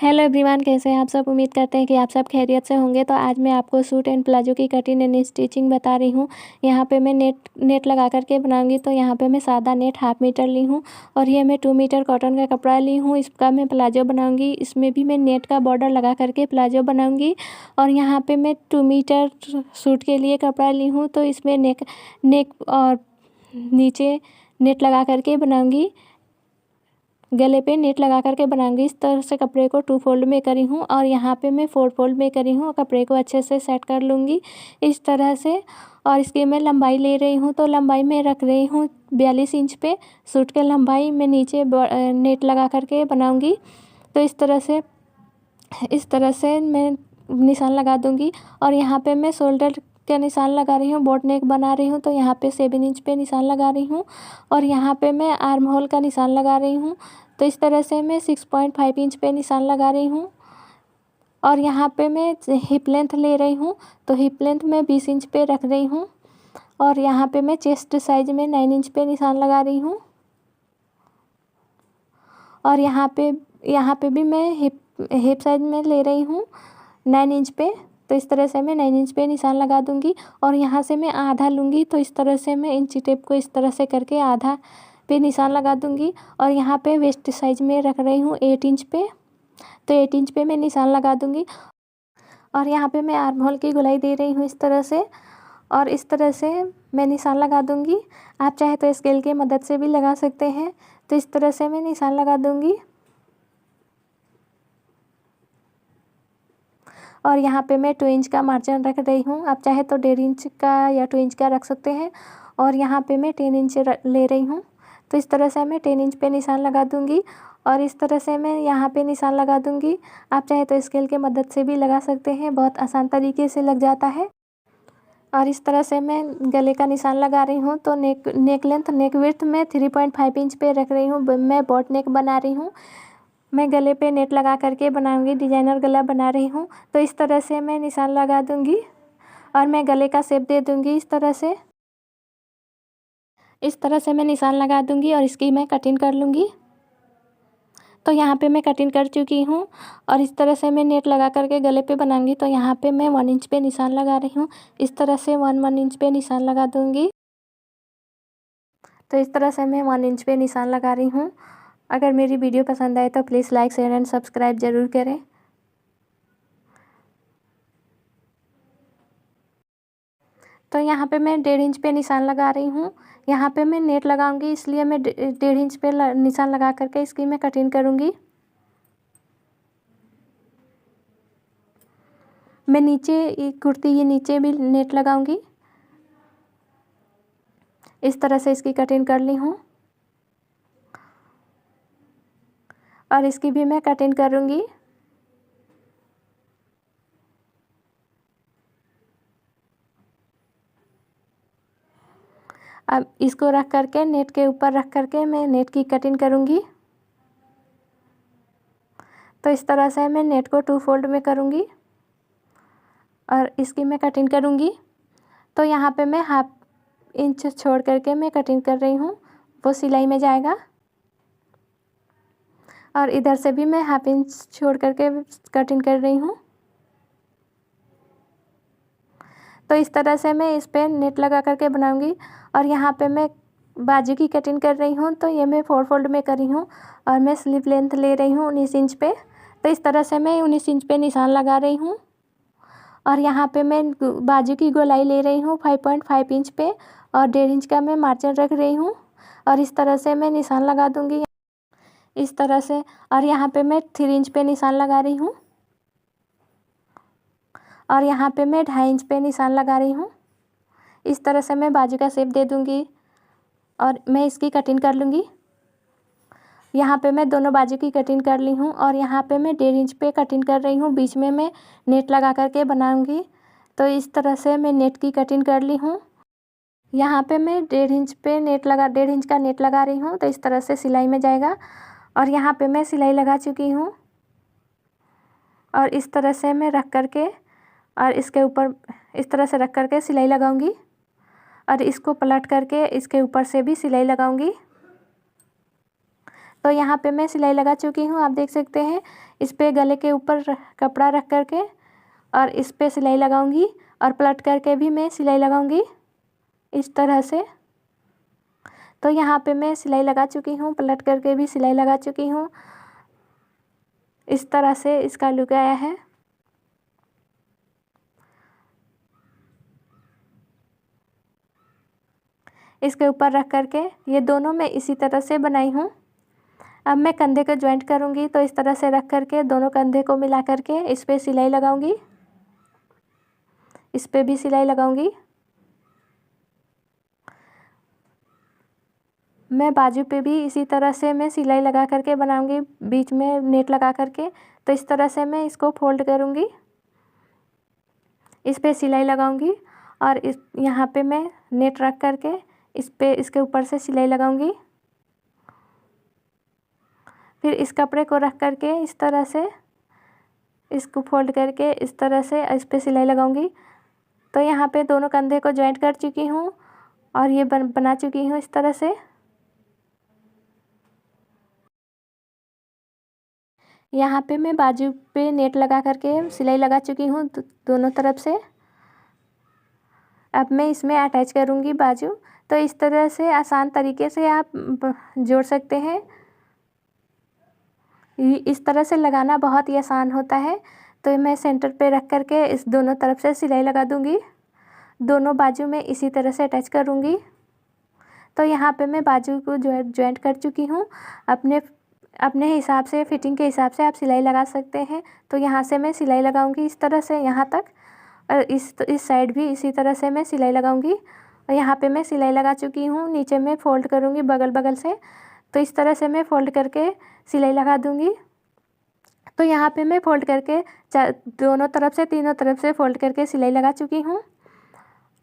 Hello everyone, कैसे हैं आप सब। उम्मीद करते हैं कि आप सब खैरियत से होंगे। तो आज मैं आपको सूट एंड प्लाजो की कटिंग एंड स्टिचिंग बता रही हूँ। यहाँ पे मैं नेट लगा करके बनाऊंगी। तो यहाँ पे मैं सादा नेट 1/2 मीटर ली हूँ और ये मैं 2 मीटर कॉटन का कपड़ा ली हूँ। इसका मैं प्लाजो बनाऊंगी। इसमें भी मैं नेट का बॉर्डर लगा करके प्लाजो बनाऊंगी। और यहाँ पे मैं 2 मीटर सूट के लिए कपड़ा ली हूँ। तो इसमें नेक और नीचे नेट लगा करके बनाऊंगी। गले पे नेट लगा करके बनाऊंगी। इस तरह से कपड़े को 2 फोल्ड में करी हूँ और यहाँ पे मैं 4 फोल्ड में करी हूँ। कपड़े को अच्छे से सेट कर लूँगी इस तरह से। और इसकी मैं लंबाई ले रही हूँ, तो लंबाई में रख रही हूँ 42 इंच पे। सूट के लंबाई मैं नीचे नेट लगा करके बनाऊँगी। तो इस तरह से मैं निशान लगा दूँगी। और यहाँ पे मैं शोल्डर के निशान लगा रही हूँ, बोट नेक बना रही हूँ। तो यहाँ पे 7 इंच पे निशान लगा रही हूँ और यहाँ पे मैं आर्म होल का निशान लगा रही हूँ। तो इस तरह से मैं 6.5 इंच पे निशान लगा रही हूँ। और यहाँ पे मैं हिप लेंथ ले रही हूँ, तो हिप लेंथ मैं 20 इंच पे रख रही हूँ। और यहाँ पे मैं चेस्ट साइज में 9 इंच पे निशान लगा रही हूँ। और यहाँ पे भी मैं हिप साइज में ले रही हूँ 9 इंच पे। तो इस तरह से मैं 9 इंच पे निशान लगा दूँगी। और यहाँ से मैं आधा लूँगी, तो इस तरह से मैं इंची टेप को इस तरह से करके आधा पे निशान लगा दूँगी। और यहाँ पे वेस्ट साइज में रख रही हूँ 8 इंच पे। तो 8 इंच पे मैं निशान लगा दूँगी। और यहाँ पे मैं आर्म होल की गोलाई दे रही हूँ इस तरह से। और इस तरह से मैं निशान लगा दूँगी। आप चाहे तो स्केल की मदद से भी लगा सकते हैं। तो इस तरह से मैं निशान लगा दूँगी। और यहाँ पे मैं 2 इंच का मार्जिन रख रही हूँ। आप चाहे तो 1.5 इंच का या 2 इंच का रख सकते हैं। और यहाँ पे मैं 10 इंच ले रही हूँ। तो इस तरह से मैं 10 इंच पे निशान लगा दूँगी। और इस तरह से मैं यहाँ पे निशान लगा दूँगी। आप चाहे तो स्केल की मदद से भी लगा सकते हैं, बहुत आसान तरीके से लग जाता है। और इस तरह से मैं गले का निशान लगा रही हूँ। तो नेक लेंथ नेक विड्थ में 3.5 इंच पे रख रही हूँ। मैं बॉट नेक बना रही हूँ। मैं गले पे नेट लगा करके बनाऊंगी, डिजाइनर गला बना रही हूँ। तो इस तरह से मैं निशान लगा दूंगी और मैं गले का शेप दे दूंगी इस तरह से मैं निशान लगा दूंगी और इसकी मैं कटिंग कर लूँगी। तो यहाँ पे मैं कटिंग कर चुकी हूँ। और इस तरह से मैं नेट लगा करके गले पे बनाऊंगी। तो यहाँ पे मैं 1 इंच पे निशान लगा रही हूँ। इस तरह से 1 इंच पे निशान लगा दूंगी। तो इस तरह से मैं 1 इंच पे निशान लगा रही हूँ। अगर मेरी वीडियो पसंद आए तो please like share and subscribe ज़रूर करें। तो यहाँ पे मैं 1.5 इंच पे निशान लगा रही हूँ। यहाँ पे मैं नेट लगाऊंगी, इसलिए मैं 1.5 इंच पे निशान लगा करके इसकी मैं कटिंग करूँगी। मैं नीचे कुर्ती के नीचे भी नेट लगाऊंगी। इस तरह से इसकी कटिंग कर ली हूँ और इसकी भी मैं कटिंग करूँगी। अब इसको रख करके नेट के ऊपर रख करके मैं नेट की कटिंग करूँगी। तो इस तरह से मैं नेट को 2 फोल्ड में करूँगी और इसकी मैं कटिंग करूँगी। तो यहाँ पे मैं 1/2 इंच छोड़ करके मैं कटिंग कर रही हूँ, वो सिलाई में जाएगा। और इधर से भी मैं 1/2 इंच छोड़ करके कटिंग कर रही हूँ। तो इस तरह से मैं इस पर नेट लगा करके बनाऊंगी। और यहाँ पे मैं बाजू की कटिंग कर रही हूँ। तो ये मैं 4 फोल्ड में करी हूँ और मैं स्लीव लेंथ ले रही हूँ 19 इंच पे। तो इस तरह से मैं 19 इंच पे निशान लगा रही हूँ। और यहाँ पे मैं बाजू की गोलाई ले रही हूँ 5.5 इंच पे और 1.5 इंच का मैं मार्जिन रख रही हूँ। और इस तरह से मैं निशान लगा दूँगी इस तरह से। और यहाँ पे मैं 3 इंच पे निशान लगा रही हूँ। और यहाँ पे मैं 2.5 इंच पे निशान लगा रही हूँ। इस तरह से मैं बाजू का शेप दे दूँगी और मैं इसकी कटिंग कर लूँगी। यहाँ पे मैं दोनों बाजू की कटिंग कर ली हूँ। और यहाँ पे मैं 1.5 इंच पे कटिंग कर रही हूँ, बीच में मैं नेट लगा करके बनाऊँगी। तो इस तरह से मैं नेट की कटिंग कर ली हूँ। यहाँ पे मैं 1.5 इंच पे 1.5 इंच का नेट लगा रही हूँ। तो इस तरह से सिलाई में जाएगा। और यहाँ पे मैं सिलाई लगा चुकी हूँ। और इस तरह से मैं रख करके और इसके ऊपर इस तरह से रख करके सिलाई लगाऊंगी। और इसको पलट करके इसके ऊपर से भी सिलाई लगाऊंगी। तो यहाँ पे मैं सिलाई लगा चुकी हूँ, आप देख सकते हैं। इस पे गले के ऊपर कपड़ा रख करके और इस पे सिलाई लगाऊंगी और पलट करके भी मैं सिलाई लगाऊंगी इस तरह से। तो यहाँ पे मैं सिलाई लगा चुकी हूँ, पलट करके भी सिलाई लगा चुकी हूँ। इस तरह से इसका लुक आया है। इसके ऊपर रख करके ये दोनों मैं इसी तरह से बनाई हूँ। अब मैं कंधे को ज्वाइंट करूँगी, तो इस तरह से रख करके दोनों कंधे को मिला करके इस पे सिलाई लगाऊंगी, इस पे भी सिलाई लगाऊंगी। मैं बाजू पे भी इसी तरह से मैं सिलाई लगा करके बनाऊंगी, बीच में नेट लगा करके। तो इस तरह से मैं इसको फोल्ड करूँगी, इस पे सिलाई लगाऊंगी और इस यहाँ पे मैं नेट रख करके इस पे इसके ऊपर से सिलाई लगाऊंगी। फिर इस कपड़े को रख करके इस तरह से इसको फोल्ड करके इस तरह से इस पे सिलाई लगाऊंगी। तो यहाँ पे दोनों कंधे को ज्वाइंट कर चुकी हूँ और ये बना चुकी हूँ इस तरह से। यहाँ पे मैं बाजू पे नेट लगा करके सिलाई लगा चुकी हूँ दोनों तरफ से। अब मैं इसमें अटैच करूँगी बाजू। तो इस तरह से आसान तरीके से आप जोड़ सकते हैं। इस तरह से लगाना बहुत ही आसान होता है। तो मैं सेंटर पे रख करके इस दोनों तरफ से सिलाई लगा दूँगी, दोनों बाजू में इसी तरह से अटैच करूँगी। तो यहाँ पे मैं बाजू को ज्वाइंट कर चुकी हूँ। अपने हिसाब से, फिटिंग के हिसाब से आप सिलाई लगा सकते हैं। तो यहाँ से मैं सिलाई लगाऊंगी इस तरह से यहाँ तक, और इस साइड भी इसी तरह से मैं सिलाई लगाऊंगी। और यहाँ पे मैं सिलाई लगा चुकी हूँ, नीचे में फ़ोल्ड करूँगी बगल बगल से। तो इस तरह से मैं फ़ोल्ड करके सिलाई लगा दूँगी। तो यहाँ पे मैं फ़ोल्ड करके दोनों तरफ से, तीनों तरफ से फ़ोल्ड करके सिलाई लगा चुकी हूँ।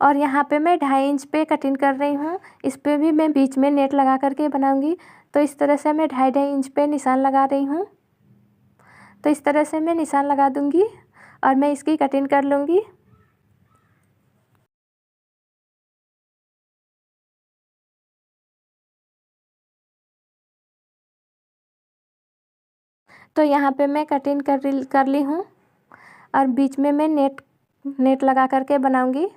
और यहाँ पे मैं 2.5 इंच पे कटिंग कर रही हूँ। इस पे भी मैं बीच में नेट लगा करके बनाऊंगी। तो इस तरह से मैं 2.5 इंच पे निशान लगा रही हूँ। तो इस तरह से मैं निशान लगा दूँगी और मैं इसकी कटिंग कर लूँगी। तो यहाँ पे मैं कटिंग कर ली हूँ और बीच में मैं नेट लगा करके बनाऊँगी।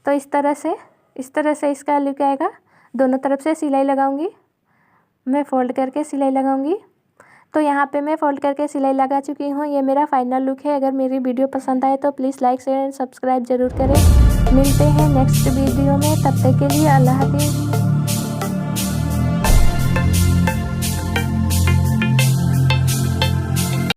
तो इस तरह से इसका लुक आएगा। दोनों तरफ से सिलाई लगाऊंगी, मैं फ़ोल्ड करके सिलाई लगाऊंगी। तो यहाँ पे मैं फ़ोल्ड करके सिलाई लगा चुकी हूँ। ये मेरा फाइनल लुक है। अगर मेरी वीडियो पसंद आए तो please like, share and subscribe ज़रूर करें। मिलते हैं नेक्स्ट वीडियो में, तब तक के लिए अल्लाह हाफिज़।